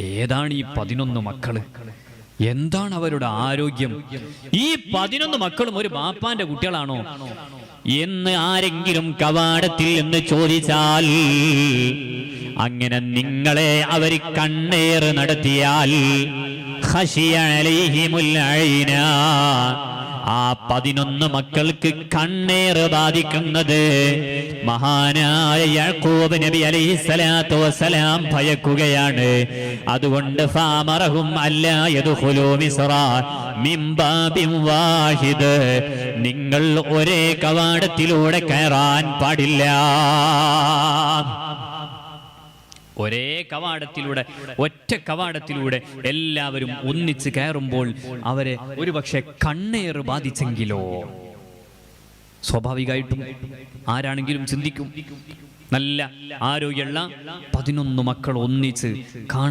ഏതാണ് ഈ 11 മക്കള്? എന്താണ് അവരുടെ ആരോഗ്യം? ഈ 11 മക്കളും ഒരു ബാപ്പാന്റെ കുട്ടികളാണോ എന്ന് ആരെങ്കിലും കവാടത്തിൽ എന്ന് ചോദിച്ചാൽ, അങ്ങനെ നിങ്ങളെ അവർ കണ്ണേറ് നടത്തിയാൽ ഖശിയ അലൈഹിമുൽ ഐന, ആ 11 മക്കൾക്ക് കണ്ണേറ് ബാധിക്കുന്നത് മഹാനായ യാക്കൂബ് നബി അലൈഹിസ്സലാത്തു വസ്സലാം ഭയക്കുകയാണ്. അതുകൊണ്ട് ഫാമറഹും അല്ലാ യദ്ഖുലൂ മിസ്റ മിൻ ബാബിൻ വാഹിദ്, നിങ്ങൾ ഒരേ കവാടത്തിലൂടെ കയറാൻ പാടില്ല. ഒരേ കവാടത്തിലൂടെ, ഒറ്റ കവാടത്തിലൂടെ എല്ലാവരും ഒന്നിച്ച് കയറുമ്പോൾ അവരെ ഒരുപക്ഷെ കണ്ണേറ് ബാധിച്ചെങ്കിലോ? സ്വാഭാവികമായിട്ടും ആരാണെങ്കിലും ചിന്തിക്കും, നല്ല ആരോഗ്യമുള്ള 11 മക്കൾ ഒന്നിച്ച് കാണാൻ